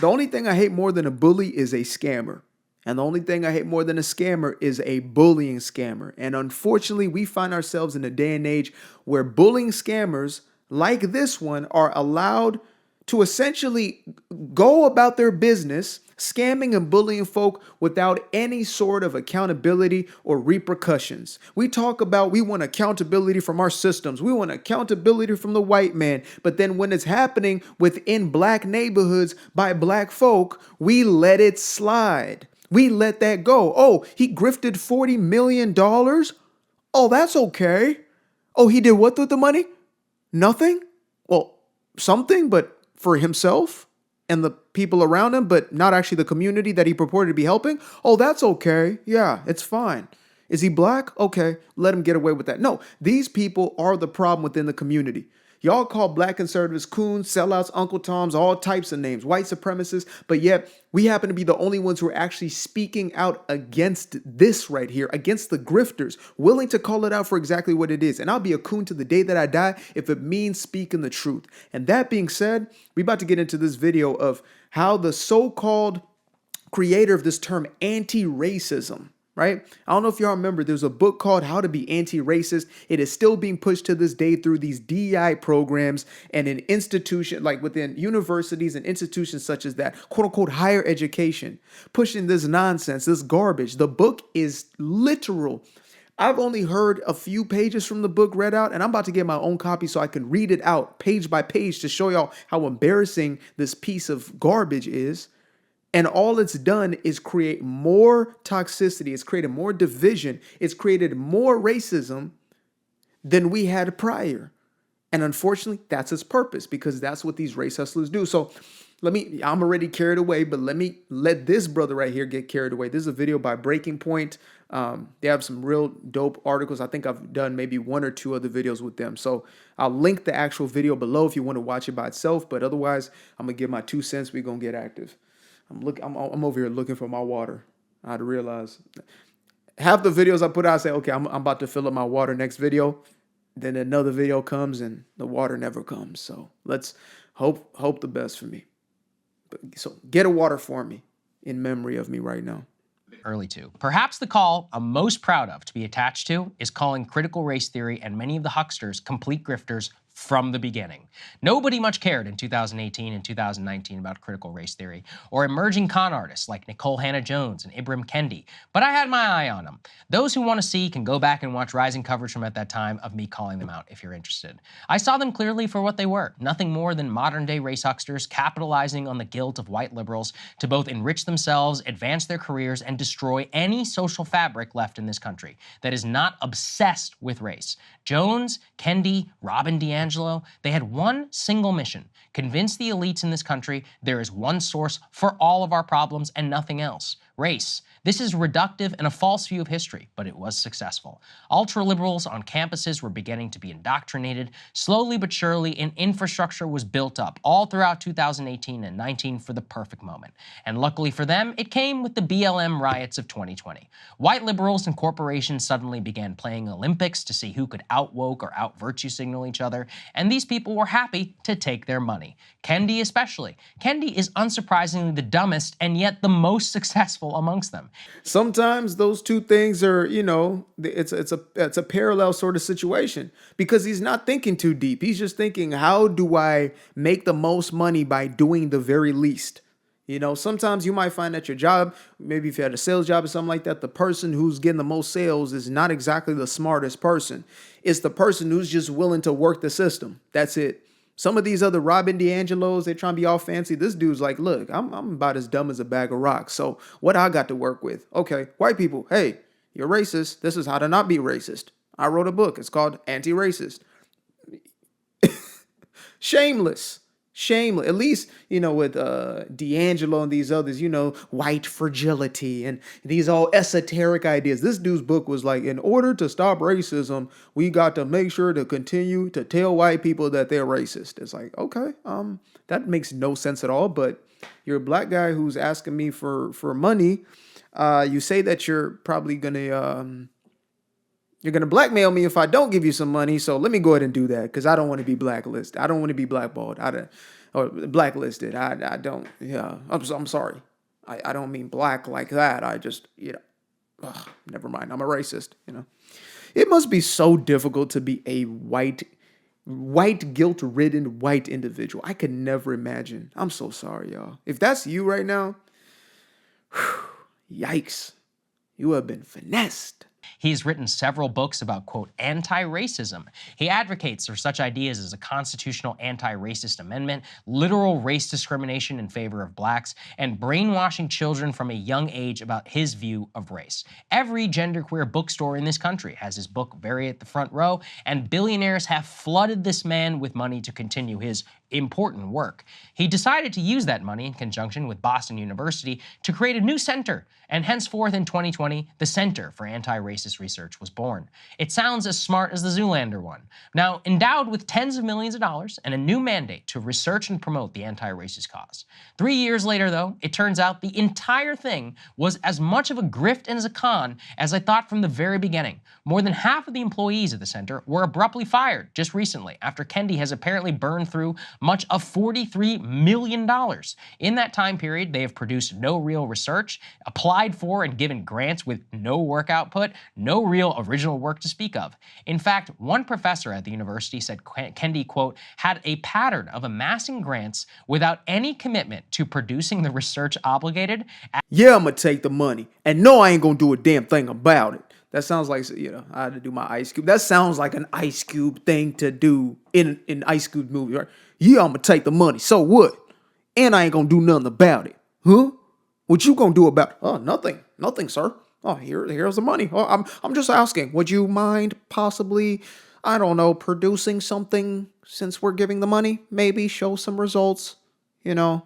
The only thing I hate more than a bully is a scammer. And the only thing I hate more than a scammer is a bullying scammer. And unfortunately, we find ourselves in a day and age where bullying scammers like this one are allowed to essentially go about their business scamming and bullying folk without any sort of accountability or repercussions. We talk about we want accountability from our systems. We want accountability from the white man. But then when it's happening within black neighborhoods by black folk, we let it slide. We let that go. Oh, he grifted $40 million? Oh, that's okay. Oh, he did what with the money? Nothing? Well, something, but for himself and the people around him, but not actually the community that he purported to be helping. Oh, that's okay. Yeah, it's fine. Is he black? Okay, let him get away with that. No, these people are the problem within the community. Y'all call black conservatives coons, sellouts, Uncle Toms, all types of names, white supremacists, but yet we happen to be the only ones who are actually speaking out against this right here, against the grifters, willing to call it out for exactly what it is. And I'll be a coon to the day that I die if it means speaking the truth. And that being said, we about to get into this video of how the so-called creator of this term anti-racism, right? I don't know if y'all remember, there's a book called How to Be Anti-Racist. It is still being pushed to this day through these DEI programs and in institutions, like within universities and institutions such as that, quote unquote, higher education, pushing this nonsense, this garbage. The book is literal. I've only heard a few pages from the book read out, and I'm about to get my own copy so I can read it out page by page to show y'all how embarrassing this piece of garbage is. And all it's done is create more toxicity. It's created more division. It's created more racism than we had prior. And unfortunately, that's its purpose because that's what these race hustlers do. So I'm already carried away, but let this brother right here get carried away. This is a video by Breaking Point. They have some real dope articles. I think I've done maybe one or two other videos with them. So I'll link the actual video below if you want to watch it by itself. But otherwise, I'm going to give my 2 cents. We're going to get active. I'm over here looking for my water. I had to realize half the videos I put out, I say, okay, I'm about to fill up my water next video. Then another video comes and the water never comes. So let's hope the best for me. So get a water for me in memory of me right now. Early to. Perhaps the call I'm most proud of to be attached to is calling critical race theory and many of the hucksters complete grifters from the beginning. Nobody much cared in 2018 and 2019 about critical race theory, or emerging con artists like Nicole Hannah-Jones and Ibram Kendi, but I had my eye on them. Those who want to see can go back and watch rising coverage from at that time of me calling them out if you're interested. I saw them clearly for what they were, nothing more than modern-day race hucksters capitalizing on the guilt of white liberals to both enrich themselves, advance their careers, and destroy any social fabric left in this country that is not obsessed with race. Jones, Kendi, Robin DiAngelo, they had one single mission: convince the elites in this country there is one source for all of our problems and nothing else: race. This is reductive and a false view of history, but it was successful. Ultra-liberals on campuses were beginning to be indoctrinated. Slowly but surely, an infrastructure was built up all throughout 2018 and 19 for the perfect moment. And luckily for them, it came with the BLM riots of 2020. White liberals and corporations suddenly began playing Olympics to see who could out-woke or out-virtue signal each other, and these people were happy to take their money. Kendi especially. Kendi is unsurprisingly the dumbest and yet the most successful amongst them. Sometimes those two things are, it's a parallel sort of situation because he's not thinking too deep. He's just thinking, how do I make the most money by doing the very least? Sometimes you might find that your job, maybe if you had a sales job or something like that, the person who's getting the most sales is not exactly the smartest person. It's the person who's just willing to work the system. That's it. Some of these other Robin DiAngelos, they trying to be all fancy. This dude's like, look, I'm about as dumb as a bag of rocks. So what I got to work with? Okay, white people, hey, you're racist. This is how to not be racist. I wrote a book. It's called Anti-Racist. Shameless. At least, with D'Angelo and these others, white fragility and these all esoteric ideas. This dude's book was like, in order to stop racism, we got to make sure to continue to tell white people that they're racist. It's like, okay, that makes no sense at all. But you're a black guy who's asking me for money. You say that you're probably you're going to blackmail me if I don't give you some money. So let me go ahead and do that because I don't want to be blacklisted. I don't want to be blackballed. or blacklisted. I don't. Yeah, I'm sorry. I don't mean black like that. I just never mind. I'm a racist. It must be so difficult to be a white guilt-ridden white individual. I could never imagine. I'm so sorry, y'all. If that's you right now, yikes. You have been finessed. He's written several books about, quote, anti-racism. He advocates for such ideas as a constitutional anti-racist amendment, literal race discrimination in favor of blacks, and brainwashing children from a young age about his view of race. Every genderqueer bookstore in this country has his book very at the front row, and billionaires have flooded this man with money to continue his important work. He decided to use that money in conjunction with Boston University to create a new center, and henceforth in 2020, the Center for Anti-Racist Research was born. It sounds as smart as the Zoolander one. Now, endowed with tens of millions of dollars and a new mandate to research and promote the anti-racist cause. 3 years later, though, it turns out the entire thing was as much of a grift and as a con as I thought from the very beginning. More than half of the employees of the center were abruptly fired just recently after Kendi has apparently burned through much of $43 million. In that time period, they have produced no real research, applied for and given grants with no work output, no real original work to speak of. In fact, one professor at the university said Kendi, quote, had a pattern of amassing grants without any commitment to producing the research obligated. Yeah, I'm gonna take the money. And no, I ain't gonna do a damn thing about it. That sounds like, I had to do my Ice Cube. That sounds like an Ice Cube thing to do in an Ice Cube movie, right? Yeah, I'm gonna take the money. So what? And I ain't gonna do nothing about it. Huh? What you gonna do about it? Oh, nothing. Nothing, sir. Oh, here's the money. Oh, I'm just asking. Would you mind possibly, I don't know, producing something since we're giving the money? Maybe show some results. The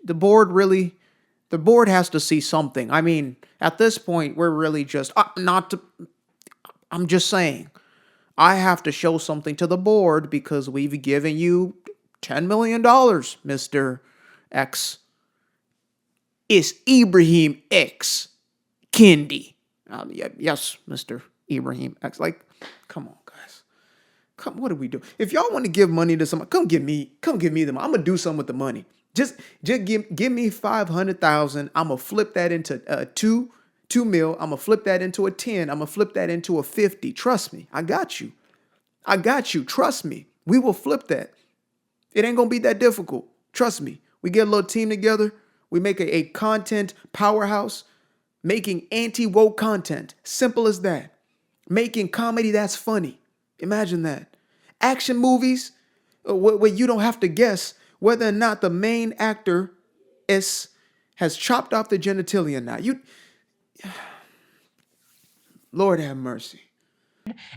board has to see something. I mean, at this point, we're really just I'm just saying, I have to show something to the board because we've given you $10 million, Mr. X. It's Ibrahim X. Kendi. Yes, Mr. Ibrahim X. Like, come on, guys. What do we do? If y'all want to give money to someone, come give me the money. I'm gonna do something with the money. Just give me 500,000. I'm gonna flip that into two mil. I'm gonna flip that into a 10. I'm gonna flip that into a 50. Trust me, I got you. Trust me. We will flip that. It ain't gonna be that difficult. Trust me. We get a little team together. We make a content powerhouse, making anti-woke content. Simple as that. Making comedy that's funny. Imagine that. Action movies where you don't have to guess whether or not the main actor has chopped off the genitalia or not. Lord have mercy.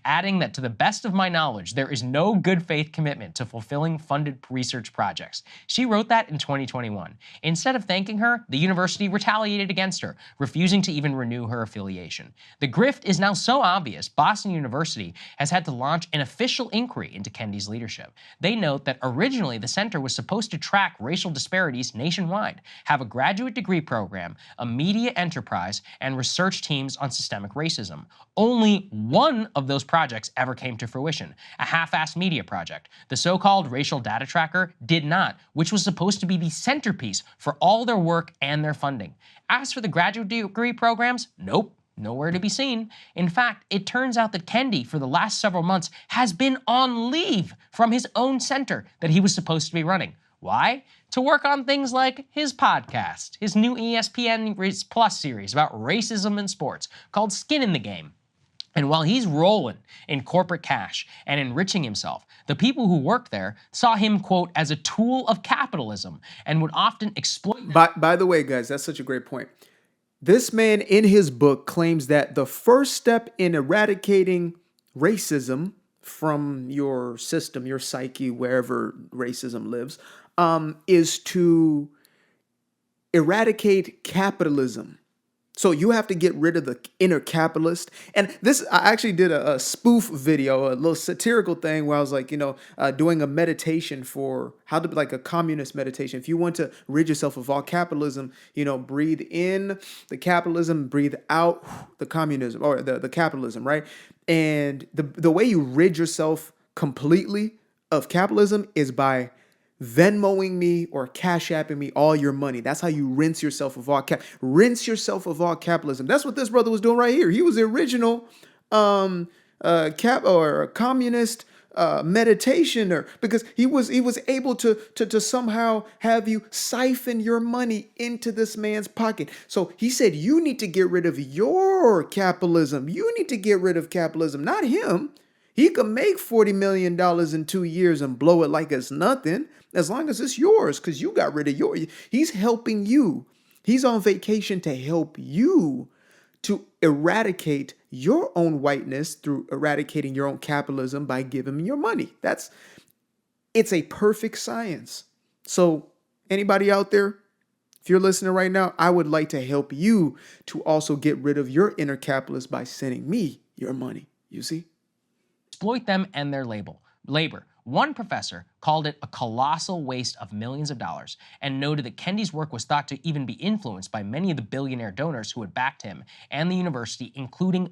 Adding that to the best of my knowledge, there is no good faith commitment to fulfilling funded research projects. She wrote that in 2021. Instead of thanking her, the university retaliated against her, refusing to even renew her affiliation. The grift is now so obvious, Boston University has had to launch an official inquiry into Kendi's leadership. They note that originally the center was supposed to track racial disparities nationwide, have a graduate degree program, a media enterprise, and research teams on systemic racism. Only one of those projects ever came to fruition, a half-assed media project. The so-called racial data tracker did not, which was supposed to be the centerpiece for all their work and their funding. As for the graduate degree programs, nope. Nowhere to be seen. In fact, it turns out that Kendi, for the last several months, has been on leave from his own center that he was supposed to be running. Why? To work on things like his podcast, his new ESPN Plus series about racism in sports called Skin in the Game. And while he's rolling in corporate cash and enriching himself, the people who work there saw him, quote, as a tool of capitalism and would often exploit. By the way, guys, that's such a great point. This man in his book claims that the first step in eradicating racism from your system, your psyche, wherever racism lives, is to eradicate capitalism. So you have to get rid of the inner capitalist. And this, I actually did a spoof video, a little satirical thing where I was like, doing a meditation for how to be like a communist meditation. If you want to rid yourself of all capitalism, breathe in the capitalism, breathe out the communism or the capitalism, right? And the way you rid yourself completely of capitalism is by Venmoing me or Cash Apping me all your money. That's how you rinse yourself of all rinse yourself of all capitalism. That's what this brother was doing right here. He was the original cap or communist meditation, or because he was able to somehow have you siphon your money into this man's pocket. So he said you need to get rid of your capitalism. You need to get rid of capitalism, not him. He could make $40 million in 2 years and blow it like it's nothing, as long as it's yours, because you got rid of yours. He's helping you. He's on vacation to help you to eradicate your own whiteness through eradicating your own capitalism by giving him your money. It's a perfect science. So anybody out there, if you're listening right now, I would like to help you to also get rid of your inner capitalist by sending me your money. You see? Exploit them and their labor. One professor called it a colossal waste of millions of dollars and noted that Kendi's work was thought to even be influenced by many of the billionaire donors who had backed him and the university, including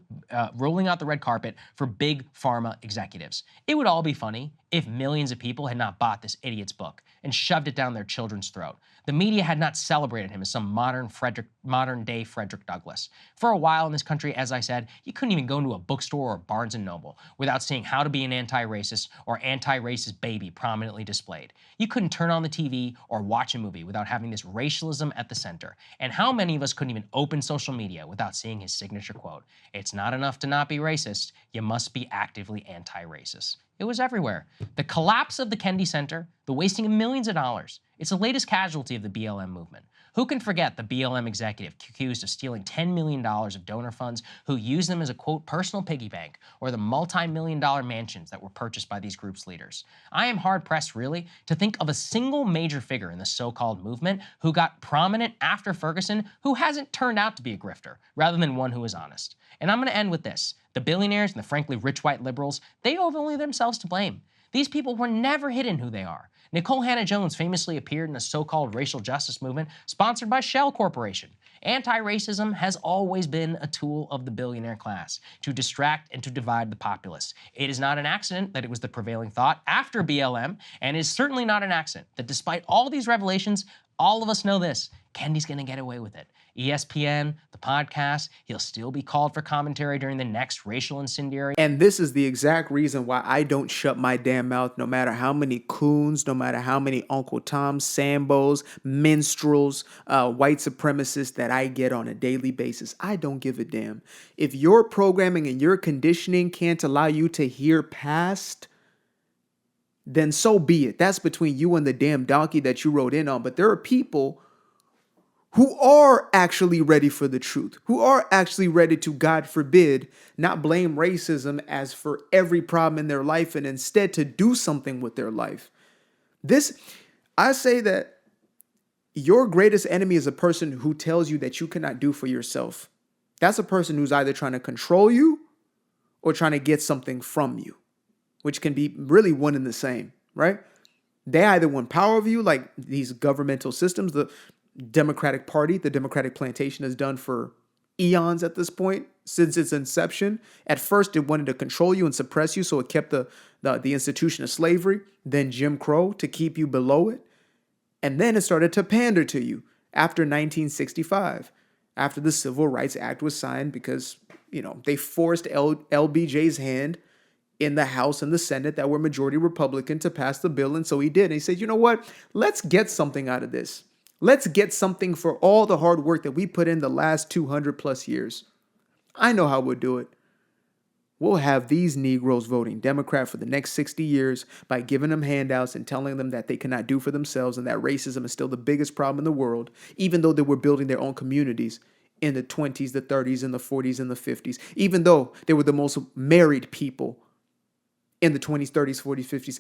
rolling out the red carpet for big pharma executives. It would all be funny if millions of people had not bought this idiot's book and shoved it down their children's throat. The media had not celebrated him as some modern-day Frederick Douglass. For a while in this country, as I said, you couldn't even go into a bookstore or Barnes & Noble without seeing How to Be an Anti-Racist or Anti-Racist Baby prominently displayed. You couldn't turn on the TV or watch a movie without having this racialism at the center. And how many of us couldn't even open social media without seeing his signature quote, "It's not enough to not be racist, you must be actively anti-racist." It was everywhere. The collapse of the Kendi Center, the wasting of millions of dollars, it's the latest casualty of the BLM movement. Who can forget the BLM executive accused of stealing $10 million of donor funds who used them as a, quote, personal piggy bank, or the multi-million-dollar mansions that were purchased by these groups' leaders? I am hard-pressed, really, to think of a single major figure in the so-called movement who got prominent after Ferguson who hasn't turned out to be a grifter, rather than one who is honest. And I'm going to end with this. The billionaires and the frankly rich white liberals, they have only themselves to blame. These people were never hidden who they are. Nicole Hannah-Jones famously appeared in a so-called racial justice movement sponsored by Shell Corporation. Anti-racism has always been a tool of the billionaire class to distract and to divide the populace. It is not an accident that it was the prevailing thought after BLM, and it is certainly not an accident that despite all these revelations, all of us know this: Kendi's gonna get away with it. ESPN, the podcast, he'll still be called for commentary during the next racial incendiary. And this is the exact reason why I don't shut my damn mouth, no matter how many coons, no matter how many Uncle Toms, Sambos, minstrels, white supremacists that I get on a daily basis. I don't give a damn. If your programming and your conditioning can't allow you to hear past, then so be it. That's between you and the damn donkey that you rode in on. But there are people who are actually ready for the truth, who are actually ready to, God forbid, not blame racism as for every problem in their life and instead to do something with their life. I say that your greatest enemy is a person who tells you that you cannot do for yourself. That's a person who's either trying to control you or trying to get something from you, which can be really one and the same, right? They either want power of you, like these governmental systems, the Democratic Party, the Democratic plantation has done for eons at this point, since its inception. At first, it wanted to control you and suppress you, so it kept the institution of slavery, then Jim Crow to keep you below it. And then it started to pander to you after 1965, after the Civil Rights Act was signed, because, they forced LBJ's hand in the House and the Senate that were majority Republican to pass the bill. And so he did. And he said, you know what? Let's get something out of this. Let's get something for all the hard work that we put in the last 200 plus years. I know how we'll do it. We'll have these Negroes voting Democrat for the next 60 years by giving them handouts and telling them that they cannot do for themselves and that racism is still the biggest problem in the world, even though they were building their own communities in the 20s, the 30s, and the 40s, and the 50s, even though they were the most married people in the 20s, 30s, 40s, 50s.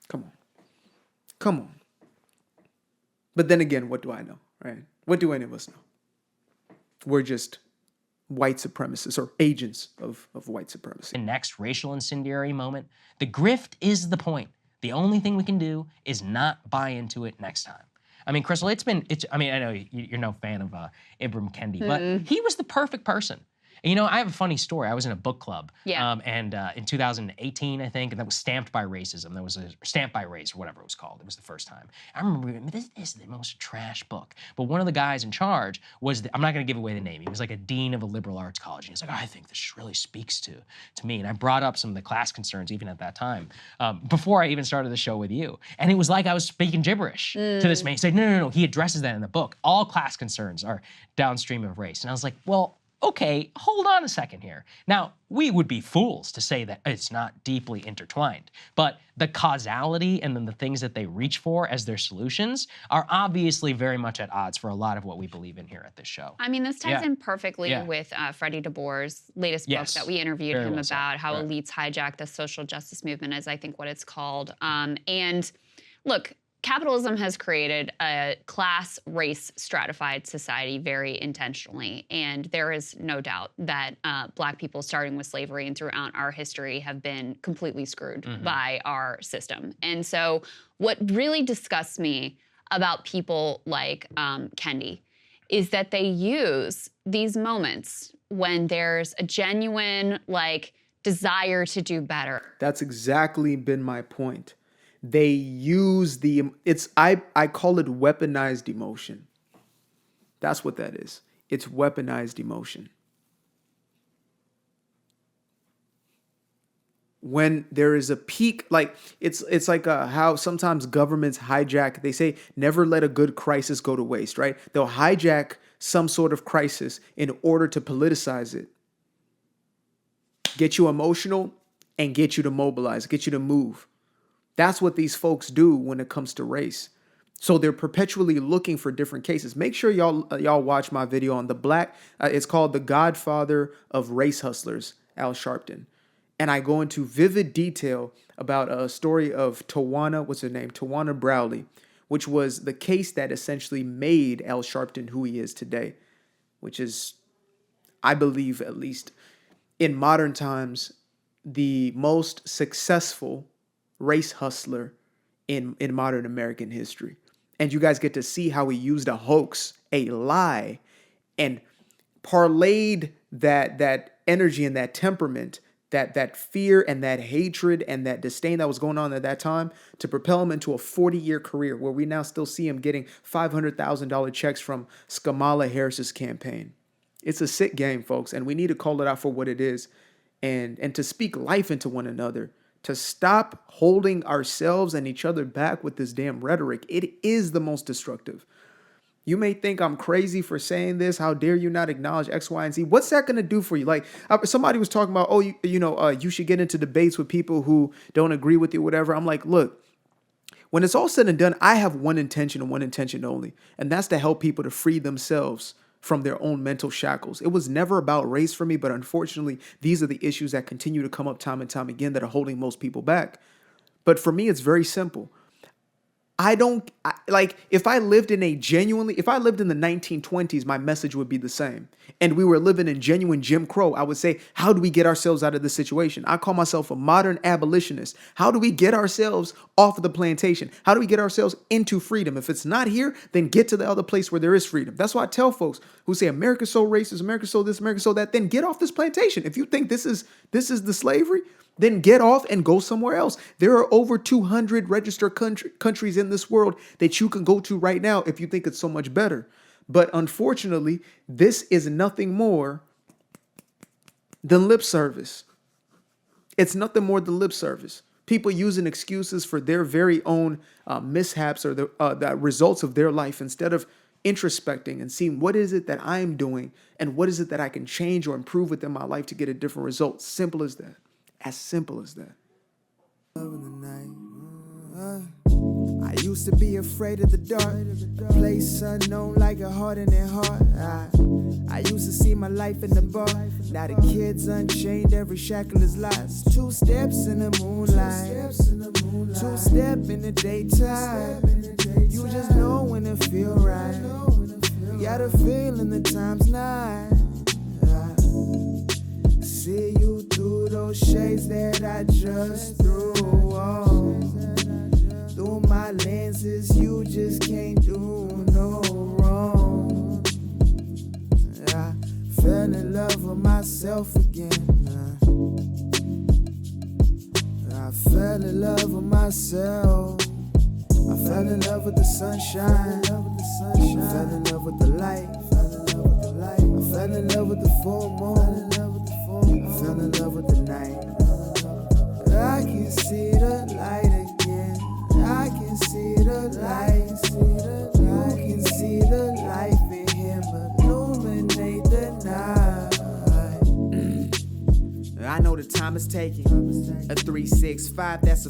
Come on. But then again, what do I know, right? What do any of us know? We're just white supremacists or agents of white supremacy. The next racial incendiary moment. The grift is the point. The only thing we can do is not buy into it next time. I mean, Crystal, I know you're no fan of Ibram Kendi, but he was the perfect person. You know, I have a funny story. I was in a book club, Yeah. and in 2018, I think, and that was Stamped by Racism. That was Stamped by Race, or whatever it was called. It was the first time. I remember this is the most trash book. But one of the guys in charge was, I'm not going to give away the name. He was like a dean of a liberal arts college. And he's like, I think this really speaks to me. And I brought up some of the class concerns even at that time, before I even started the show with you. And it was like I was speaking gibberish to this man. He said, no. He addresses that in the book. All class concerns are downstream of race. And I was like, well, okay, hold on a second here. Now, we would be fools to say that it's not deeply intertwined, but the causality and then the things that they reach for as their solutions are obviously very much at odds for a lot of what we believe in here at this show. I mean, this ties in perfectly with Freddie DeBoer's latest book that we interviewed him about, how elites hijack the social justice movement, is I think what it's called. And look, capitalism has created a class, race stratified society very intentionally. And there is no doubt that Black people, starting with slavery and throughout our history, have been completely screwed by our system. And so what really disgusts me about people like Kendi is that they use these moments when there's a genuine desire to do better. That's exactly been my point. They use I call it weaponized emotion. That's what that is. It's weaponized emotion. When there is a peak, it's like how sometimes governments hijack, they say never let a good crisis go to waste, right? They'll hijack some sort of crisis in order to politicize it. Get you emotional and get you to mobilize, get you to move. That's what these folks do when it comes to race. So they're perpetually looking for different cases. Make sure y'all watch my video on the Black. It's called The Godfather of Race Hustlers, Al Sharpton. And I go into vivid detail about a story of Tawana, Tawana Browley, which was the case that essentially made Al Sharpton who he is today, which is, I believe, at least in modern times, the most successful race hustler in modern American history. And you guys get to see how he used a hoax, a lie, and parlayed that energy and that temperament, that fear and that hatred and that disdain that was going on at that time to propel him into a 40-year career where we now still see him getting $500,000 checks from Kamala Harris's campaign. It's a sick game, folks, and we need to call it out for what it is and to speak life into one another. To stop holding ourselves and each other back with this damn rhetoric. It is the most destructive. You may think I'm crazy for saying this. How dare you not acknowledge X, Y, and Z? What's that going to do for you? Like somebody was talking about, you should get into debates with people who don't agree with you, whatever. I'm like, look, when it's all said and done, I have one intention and one intention only, and that's to help people to free themselves from their own mental shackles. It was never about race for me, but unfortunately, these are the issues that continue to come up time and time again that are holding most people back. But for me, it's very simple. If I lived in the 1920s, my message would be the same. And we were living in genuine Jim Crow, I would say, how do we get ourselves out of this situation? I call myself a modern abolitionist. How do we get ourselves off of the plantation? How do we get ourselves into freedom? If it's not here, then get to the other place where there is freedom. That's why I tell folks who say America's so racist, America's so this, America's so that, then get off this plantation. If you think this is the slavery, then get off and go somewhere else. There are over 200 registered countries in this world that you can go to right now if you think it's so much better. But unfortunately, this is nothing more than lip service. It's nothing more than lip service. People using excuses for their very own mishaps or the results of their life instead of introspecting and seeing what is it that I am doing and what is it that I can change or improve within my life to get a different result. Simple as that. As simple as that. I used to be afraid of the dark, place unknown like a heart in their heart. I used to see my life in the bar. Now the kids unchained, every shackle is lost. 2 steps in the moonlight, 2 step in the daytime. You just know when it feel right. You got a feeling the time's not. See you through those shades that I just threw on. Through my lenses, you just can't do no wrong. I fell in love with myself. myself again. I fell in love with myself. I fell in love with the sunshine. I fell in love with the light. I fell in love with the full moon. I fell in love with the night. I can see the light again. I can see the light. You can see the life in him illuminate the night. I know the time is taking. A 365, that's a